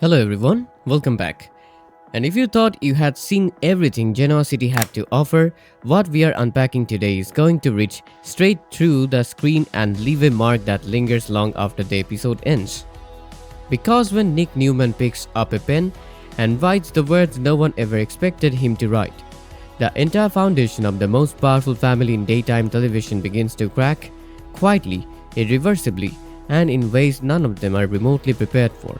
Hello everyone, welcome back. And if you thought you had seen everything Genoa City had to offer, what we are unpacking today is going to reach straight through the screen and leave a mark that lingers long after the episode ends. Because when Nick Newman picks up a pen and writes the words no one ever expected him to write, the entire foundation of the most powerful family in daytime television begins to crack, quietly, irreversibly, and in ways none of them are remotely prepared for.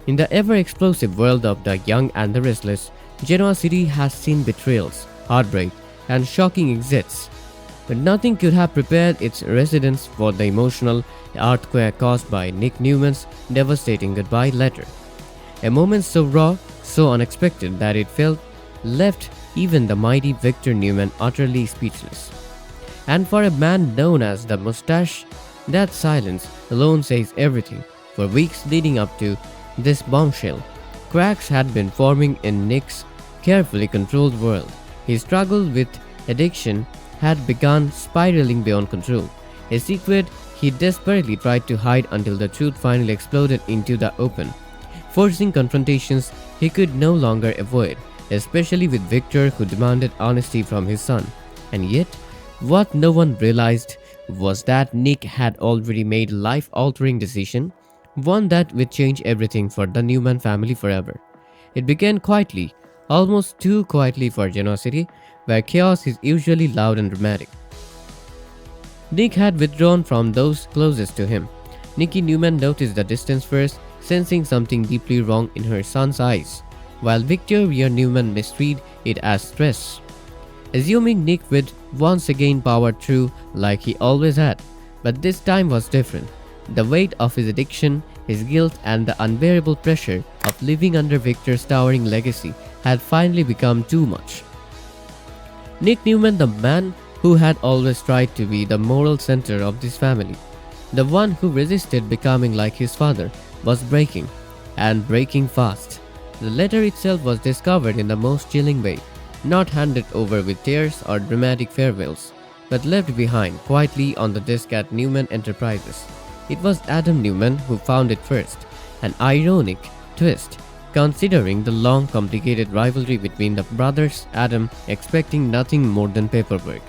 In the ever-explosive world of the young and the restless, Genoa City has seen betrayals, heartbreak, and shocking exits. But nothing could have prepared its residents for the emotional earthquake caused by Nick Newman's devastating goodbye letter. A moment so raw, so unexpected that it felt left even the mighty Victor Newman utterly speechless. And for a man known as the Mustache, that silence alone says everything. For weeks leading up to this bombshell, cracks had been forming in Nick's carefully controlled world. His struggle with addiction had begun spiraling beyond control, a secret he desperately tried to hide until the truth finally exploded into the open, forcing confrontations he could no longer avoid, especially with Victor, who demanded honesty from his son. And yet, what no one realized was that Nick had already made a life-altering decision, one that would change everything for the Newman family forever. It began quietly, almost too quietly for Genoa City, where chaos is usually loud and dramatic. Nick had withdrawn from those closest to him. Nicky Newman noticed the distance first, sensing something deeply wrong in her son's eyes, while Victoria Newman misread it as stress, assuming Nick would once again power through like he always had. But this time was different. The weight of his addiction, his guilt, and the unbearable pressure of living under Victor's towering legacy had finally become too much. Nick Newman, the man who had always tried to be the moral center of this family, the one who resisted becoming like his father, was breaking, and breaking fast. The letter itself was discovered in the most chilling way, not handed over with tears or dramatic farewells, but left behind quietly on the desk at Newman Enterprises. It was Adam Newman who found it first, an ironic twist, considering the long, complicated rivalry between the brothers. Adam, expecting nothing more than paperwork,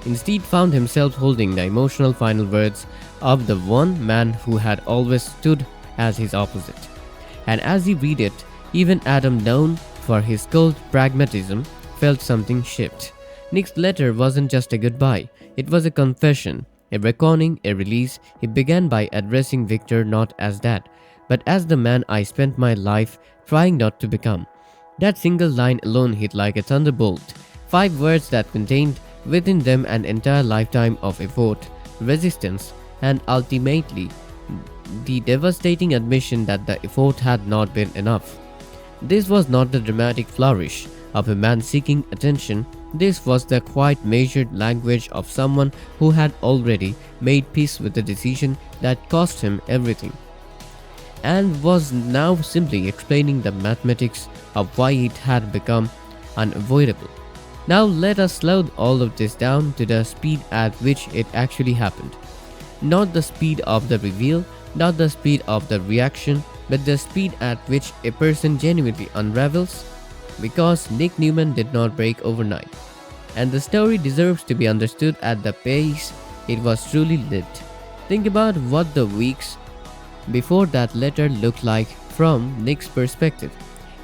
instead found himself holding the emotional final words of the one man who had always stood as his opposite. And as he read it, even Adam, known for his cold pragmatism, felt something shift. Nick's letter wasn't just a goodbye, it was a confession, a reckoning, a release. He began by addressing Victor not as dad, but as the man I spent my life trying not to become. That single line alone hit like a thunderbolt, 5 words that contained within them an entire lifetime of effort, resistance, and ultimately the devastating admission that the effort had not been enough. This was not the dramatic flourish of a man seeking attention. This was the quiet, measured language of someone who had already made peace with the decision that cost him everything, and was now simply explaining the mathematics of why it had become unavoidable. Now let us slow all of this down to the speed at which it actually happened. Not the speed of the reveal, not the speed of the reaction, but the speed at which a person genuinely unravels, because Nick Newman did not break overnight, and the story deserves to be understood at the pace it was truly lived. Think about what the weeks before that letter looked like from Nick's perspective.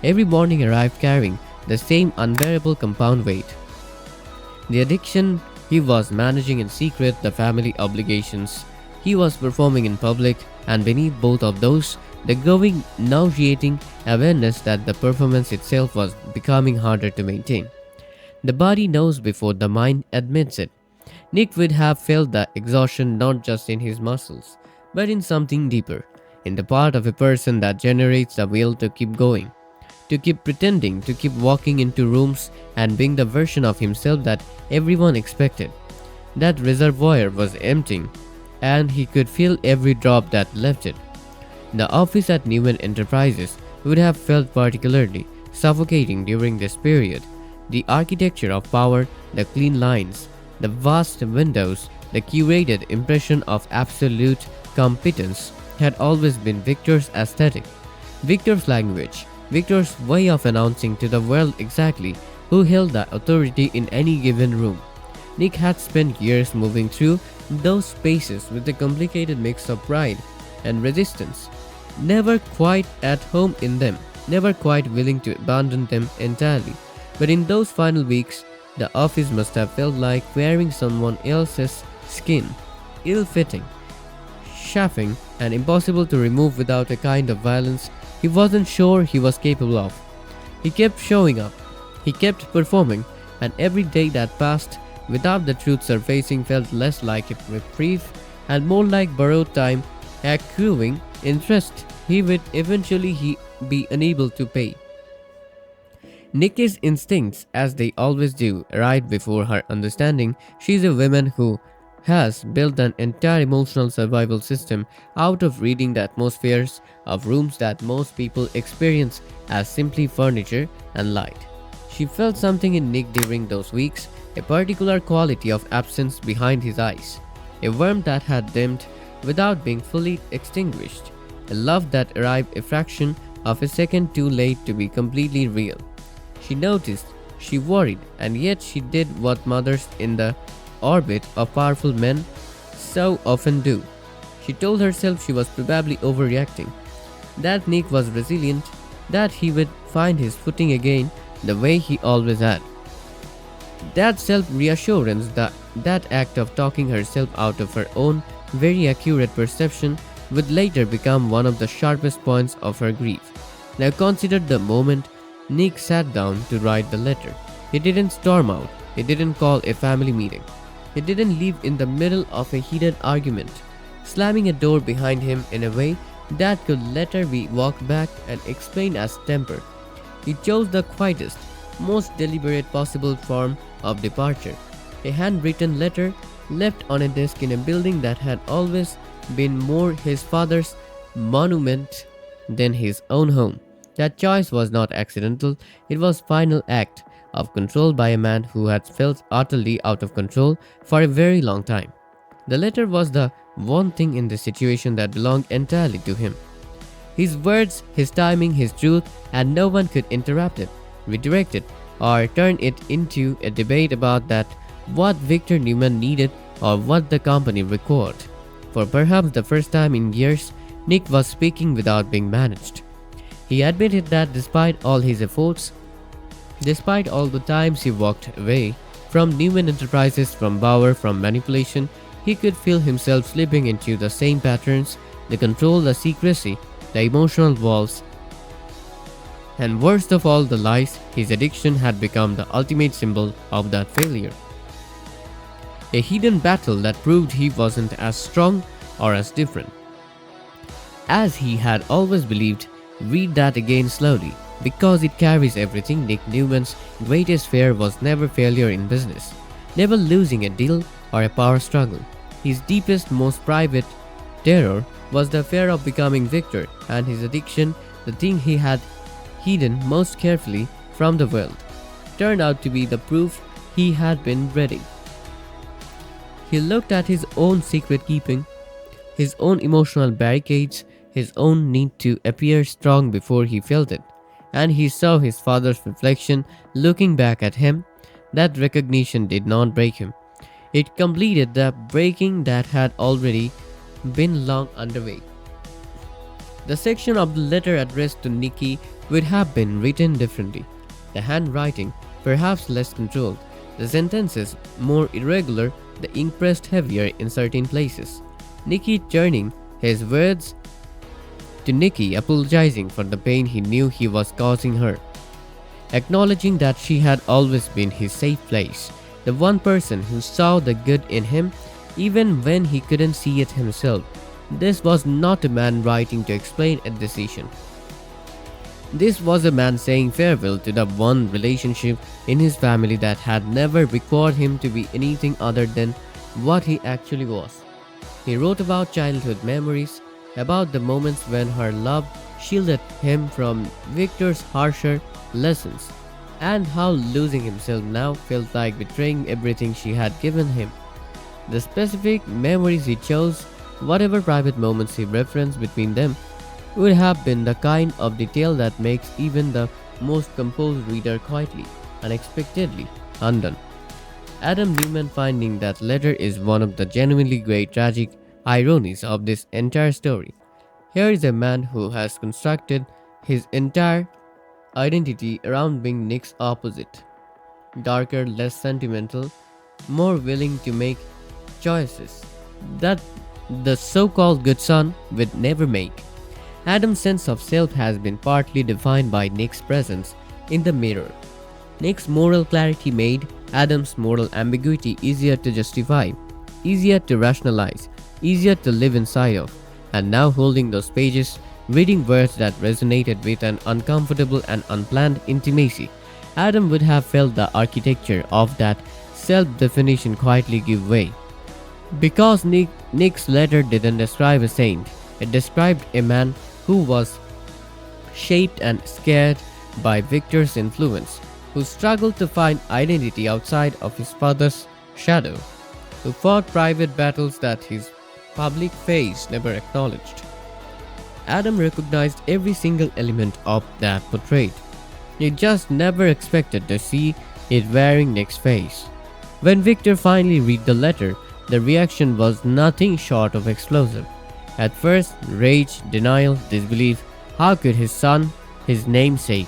Every morning arrived carrying the same unbearable compound weight. The addiction he was managing in secret, the family obligations he was performing in public, and beneath both of those, the growing, nauseating awareness that the performance itself was becoming harder to maintain. The body knows before the mind admits it. Nick would have felt the exhaustion not just in his muscles, but in something deeper, in the part of a person that generates the will to keep going, to keep pretending, to keep walking into rooms and being the version of himself that everyone expected. That reservoir was emptying, and he could feel every drop that left it. The office at Newman Enterprises would have felt particularly suffocating during this period. The architecture of power, the clean lines, the vast windows, the curated impression of absolute competence had always been Victor's aesthetic. Victor's language, Victor's way of announcing to the world exactly who held the authority in any given room. Nick had spent years moving through those spaces with a complicated mix of pride and resistance, never quite at home in them, never quite willing to abandon them entirely. But in those final weeks, the office must have felt like wearing someone else's skin, ill fitting, chafing, and impossible to remove without a kind of violence he wasn't sure he was capable of. He kept showing up, he kept performing, and every day that passed without the truth surfacing felt less like a reprieve and more like borrowed time accruing interest he would eventually be unable to pay. Nikki's instincts, as they always do, right before her understanding. She's a woman who has built an entire emotional survival system out of reading the atmospheres of rooms that most people experience as simply furniture and light. She felt something in Nick during those weeks, a particular quality of absence behind his eyes, a warmth that had dimmed without being fully extinguished, a love that arrived a fraction of a second too late to be completely real. She noticed, she worried, and yet she did what mothers in the orbit of powerful men so often do. She told herself she was probably overreacting, that Nick was resilient, that he would find his footing again the way he always had. That self-reassurance, that act of talking herself out of her own very accurate perception would later become one of the sharpest points of her grief. Now consider the moment Nick sat down to write the letter. He didn't storm out, he didn't call a family meeting. He didn't leave in the middle of a heated argument, slamming a door behind him in a way that could later be walked back and explained as temper. He chose the quietest, most deliberate possible form of departure, a handwritten letter left on a desk in a building that had always been more his father's monument than his own home. That choice was not accidental, it was final act of control by a man who had felt utterly out of control for a very long time. The letter was the one thing in the situation that belonged entirely to him. His words, his timing, his truth, and no one could interrupt it, redirect it, or turn it into a debate about that what Victor Newman needed or what the company required. For perhaps the first time in years, Nick was speaking without being managed. He admitted that despite all his efforts, despite all the times he walked away from Newman Enterprises, from Bauer, from manipulation, he could feel himself slipping into the same patterns, the control, the secrecy, the emotional walls, and worst of all, the lies. His addiction had become the ultimate symbol of that failure. A hidden battle that proved he wasn't as strong or as different as he had always believed. Read that again slowly, because it carries everything. Nick Newman's greatest fear was never failure in business, never losing a deal or a power struggle. His deepest, most private terror was the fear of becoming Victor, and his addiction, the thing he had hidden most carefully from the world, turned out to be the proof he had been dreading. He looked at his own secret keeping, his own emotional barricades, his own need to appear strong before he felt it, and he saw his father's reflection looking back at him. That recognition did not break him. It completed the breaking that had already been long underway. The section of the letter addressed to Nicky would have been written differently, the handwriting perhaps less controlled, the sentences more irregular, the ink pressed heavier in certain places. Nicky turning his words to Nicky, apologizing for the pain he knew he was causing her, acknowledging that she had always been his safe place, the one person who saw the good in him even when he couldn't see it himself. This was not a man writing to explain a decision. This was a man saying farewell to the one relationship in his family that had never required him to be anything other than what he actually was. He wrote about childhood memories, about the moments when her love shielded him from Victor's harsher lessons, and how losing himself now felt like betraying everything she had given him. The specific memories he chose, whatever private moments he referenced between them, would have been the kind of detail that makes even the most composed reader quietly, unexpectedly undone. Adam Newman finding that letter is one of the genuinely great tragic ironies of this entire story. Here is a man who has constructed his entire identity around being Nick's opposite, darker, less sentimental, more willing to make choices that the so called good son would never make. Adam's sense of self has been partly defined by Nick's presence in the mirror. Nick's moral clarity made Adam's moral ambiguity easier to justify, easier to rationalize, easier to live inside of, and now holding those pages, reading words that resonated with an uncomfortable and unplanned intimacy, Adam would have felt the architecture of that self-definition quietly give way. Because Nick's letter didn't describe a saint, it described a man who was shaped and scared by Victor's influence, who struggled to find identity outside of his father's shadow, who fought private battles that his public face never acknowledged. Adam recognized every single element of that portrait. He just never expected to see it wearing Nick's face. When Victor finally read the letter, the reaction was nothing short of explosive. At first, rage, denial, disbelief. How could his son, his namesake,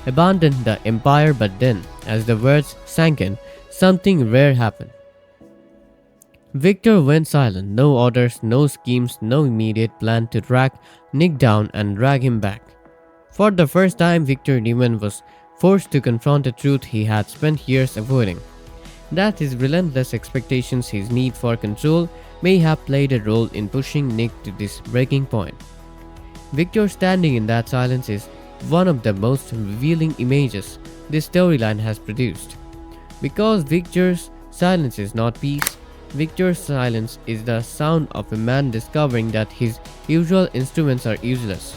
abandon the empire? But then, as the words sank in, something rare happened. Victor went silent, no orders, no schemes, no immediate plan to track Nick down and drag him back. For the first time, Victor Newman was forced to confront a truth he had spent years avoiding. That his relentless expectations, his need for control, may have played a role in pushing Nick to this breaking point. Victor standing in that silence is one of the most revealing images this storyline has produced. Because Victor's silence is not peace, Victor's silence is the sound of a man discovering that his usual instruments are useless,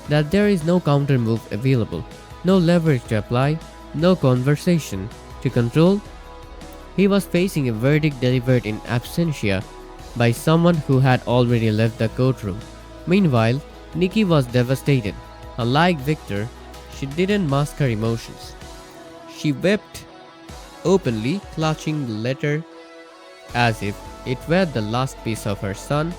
that there is no counter move available, no leverage to apply, no conversation to control. He was facing a verdict delivered in absentia by someone who had already left the courtroom. Meanwhile, Nikki was devastated. Unlike Victor, she didn't mask her emotions. She wept openly, clutching the letter as if it were the last piece of her son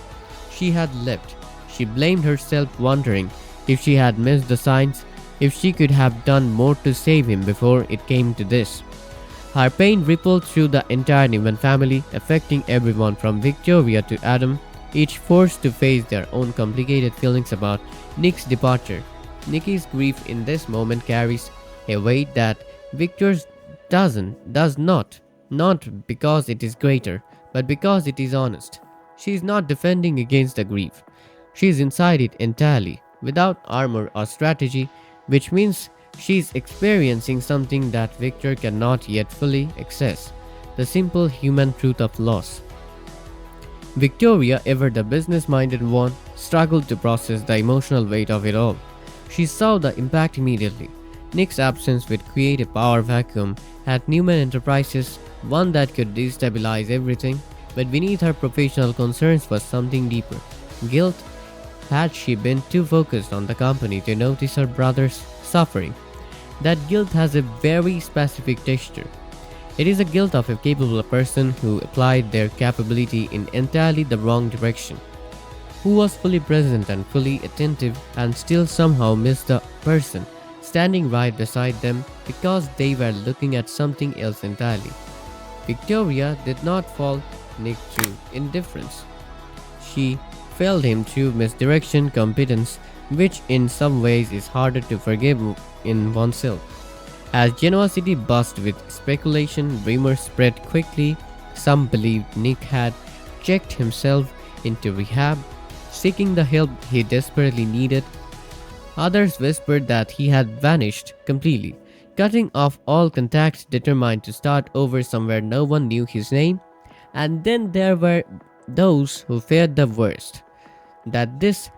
she had left. She blamed herself, wondering if she had missed the signs, if she could have done more to save him before it came to this. Her pain rippled through the entire Newman family, affecting everyone from Victoria to Adam, each forced to face their own complicated feelings about Nick's departure. Nikki's grief in this moment carries a weight that Victor's does not because it is greater, but because it is honest. She is not defending against the grief. She is inside it entirely, without armor or strategy, which means she is experiencing something that Victor cannot yet fully access, the simple human truth of loss. Victoria, ever the business-minded one, struggled to process the emotional weight of it all. She saw the impact immediately. Nick's absence would create a power vacuum at Newman Enterprises, one that could destabilize everything, but beneath her professional concerns was something deeper. Guilt. Had she been too focused on the company to notice her brother's suffering? That guilt has a very specific texture. It is a guilt of a capable person who applied their capability in entirely the wrong direction, who was fully present and fully attentive and still somehow missed the person standing right beside them because they were looking at something else entirely. Victoria did not fault Nick through indifference. She failed him through misdirection, competence, which in some ways is harder to forgive in oneself. As Genoa City buzzed with speculation, rumors spread quickly. Some believed Nick had checked himself into rehab, seeking the help he desperately needed. Others whispered that he had vanished completely, cutting off all contact, determined to start over somewhere no one knew his name. And then there were those who feared the worst, that this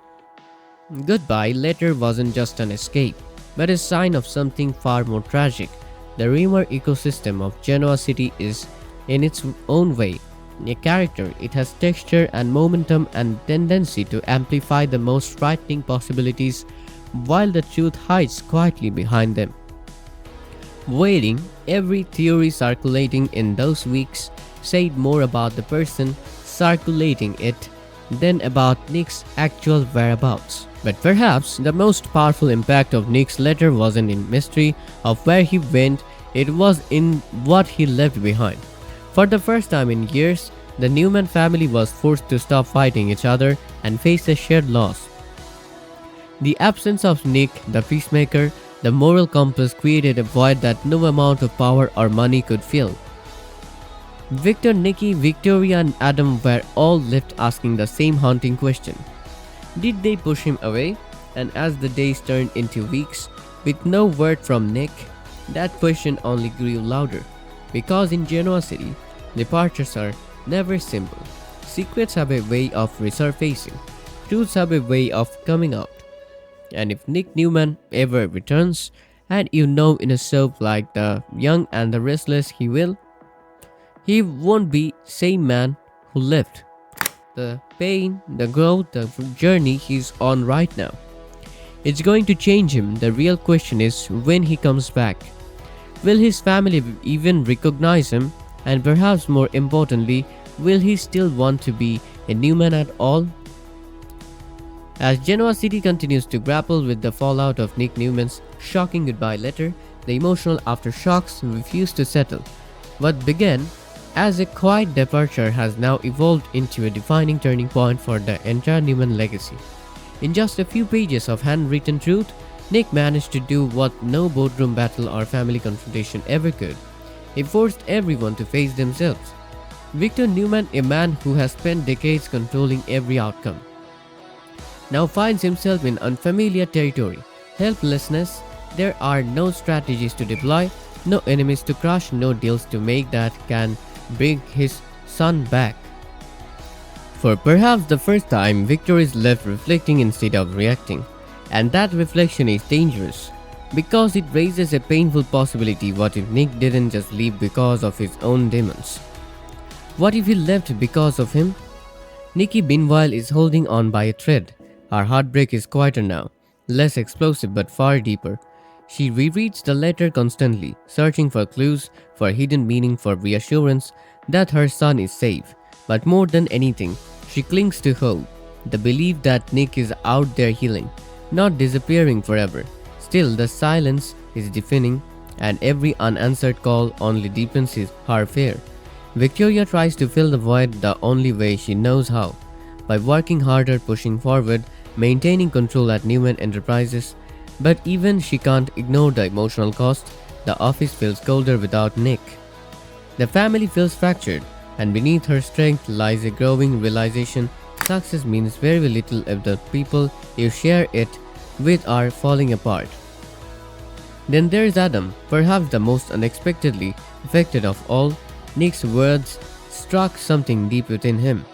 goodbye letter wasn't just an escape, but a sign of something far more tragic. The rumor ecosystem of Genoa City is, in its own way, a character. It has texture and momentum and tendency to amplify the most frightening possibilities while the truth hides quietly behind them. Waiting, every theory circulating in those weeks said more about the person circulating it than about Nick's actual whereabouts. But perhaps the most powerful impact of Nick's letter wasn't in mystery of where he went, it was in what he left behind. For the first time in years, the Newman family was forced to stop fighting each other and face a shared loss. The absence of Nick, the peacemaker, the moral compass created a void that no amount of power or money could fill. Victor, Nikki, Victoria, and Adam were all left asking the same haunting question. Did they push him away? And as the days turned into weeks, with no word from Nick, that question only grew louder. Because in Genoa City, departures are never simple. Secrets have a way of resurfacing. Truths have a way of coming out. And if Nick Newman ever returns, and you know in a soap like The Young and the Restless he won't be same man who left. The pain, the growth, the journey he's on right now. It's going to change him. The real question is when he comes back. Will his family even recognize him? And perhaps more importantly, will he still want to be a Newman at all? As Genoa City continues to grapple with the fallout of Nick Newman's shocking goodbye letter, the emotional aftershocks refuse to settle. What began as a quiet departure has now evolved into a defining turning point for the entire Newman legacy. In just a few pages of handwritten truth, Nick managed to do what no boardroom battle or family confrontation ever could. He forced everyone to face themselves. Victor Newman, a man who has spent decades controlling every outcome, now finds himself in unfamiliar territory. Helplessness, there are no strategies to deploy, no enemies to crush, no deals to make that can bring his son back. For perhaps the first time, Victor is left reflecting instead of reacting. And that reflection is dangerous, because it raises a painful possibility. What if Nick didn't just leave because of his own demons? What if he left because of him? Nikki meanwhile is holding on by a thread. Her heartbreak is quieter now, less explosive but far deeper. She rereads the letter constantly, searching for clues, for hidden meaning, for reassurance that her son is safe. But more than anything, she clings to hope, the belief that Nick is out there healing, not disappearing forever. Still, the silence is deafening, and every unanswered call only deepens her fear. Victoria tries to fill the void the only way she knows how, by working harder, pushing forward, maintaining control at Newman Enterprises. But even she can't ignore the emotional cost. The office feels colder without Nick. The family feels fractured, and beneath her strength lies a growing realization success means very little if the people you share it with are falling apart. Then there's Adam, perhaps the most unexpectedly affected of all. Nick's words struck something deep within him,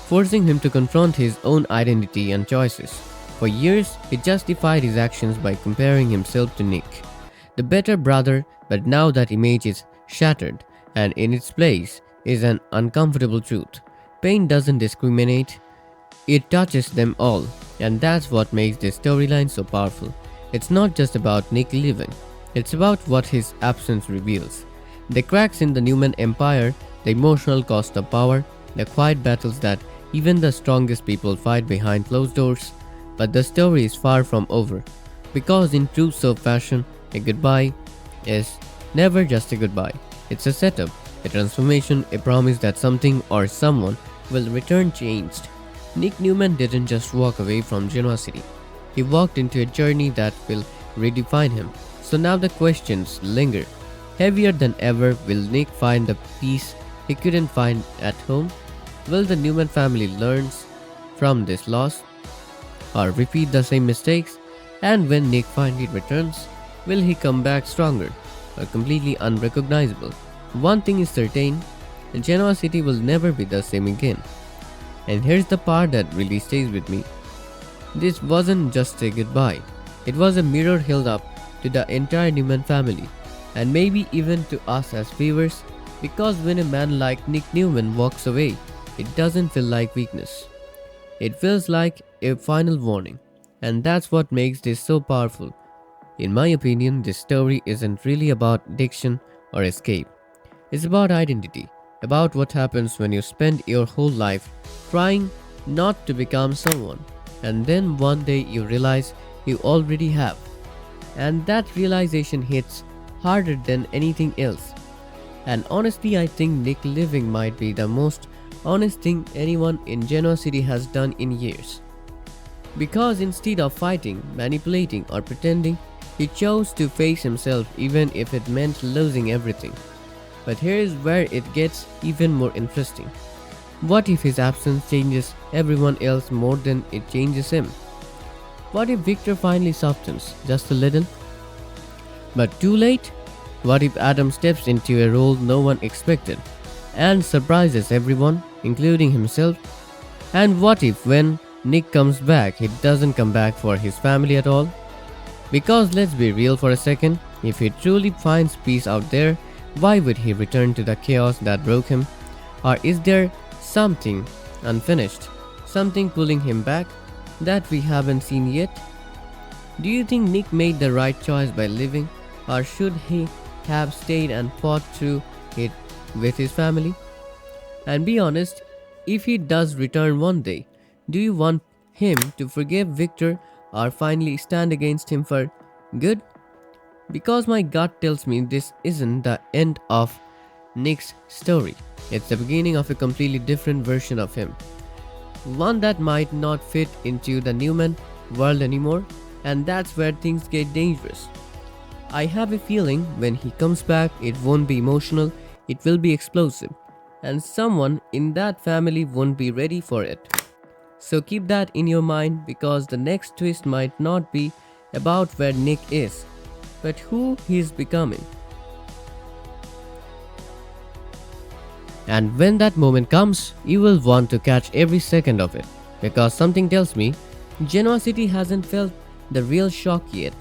forcing him to confront his own identity and choices. For years, he justified his actions by comparing himself to Nick, the better brother, but now that image is shattered, and in its place is an uncomfortable truth. Pain doesn't discriminate, it touches them all, and that's what makes this storyline so powerful. It's not just about Nick leaving, it's about what his absence reveals. The cracks in the Newman Empire, the emotional cost of power, the quiet battles that even the strongest people fight behind closed doors. But the story is far from over, because in true soap fashion, a goodbye is never just a goodbye. It's a setup, a transformation, a promise that something or someone will return changed. Nick Newman didn't just walk away from Genoa City. He walked into a journey that will redefine him. So now the questions linger. Heavier than ever, will Nick find the peace he couldn't find at home? Will the Newman family learn from this loss, or repeat the same mistakes? And when Nick finally returns, will he come back stronger or completely unrecognizable? One thing is certain, Genoa City will never be the same again. And here's the part that really stays with me. This wasn't just a goodbye. It was a mirror held up to the entire Newman family, and maybe even to us as viewers. Because when a man like Nick Newman walks away, it doesn't feel like weakness. It feels like a final warning. And that's what makes this so powerful. In my opinion, this story isn't really about addiction or escape. It's about identity, about what happens when you spend your whole life trying not to become someone, and then one day you realize you already have. And that realization hits harder than anything else. And honestly, I think Nick living might be the most honest thing anyone in Genoa City has done in years. Because instead of fighting, manipulating, or pretending, he chose to face himself even if it meant losing everything. But here is where it gets even more interesting. What if his absence changes everyone else more than it changes him? What if Victor finally softens just a little? But too late? What if Adam steps into a role no one expected and surprises everyone, including himself? And what if when Nick comes back, he doesn't come back for his family at all? Because let's be real for a second, if he truly finds peace out there, why would he return to the chaos that broke him? Or is there something unfinished, something pulling him back that we haven't seen yet? Do you think Nick made the right choice by leaving, or should he have stayed and fought through it with his family? And be honest, if he does return one day, do you want him to forgive Victor or finally stand against him for good? Because my gut tells me this isn't the end of Nick's story. It's the beginning of a completely different version of him. One that might not fit into the Newman world anymore, and that's where things get dangerous. I have a feeling when he comes back, it won't be emotional, it will be explosive, and someone in that family won't be ready for it. So keep that in your mind, because the next twist might not be about where Nick is, but who he's becoming. And when that moment comes, you will want to catch every second of it, because something tells me Genoa City hasn't felt the real shock yet.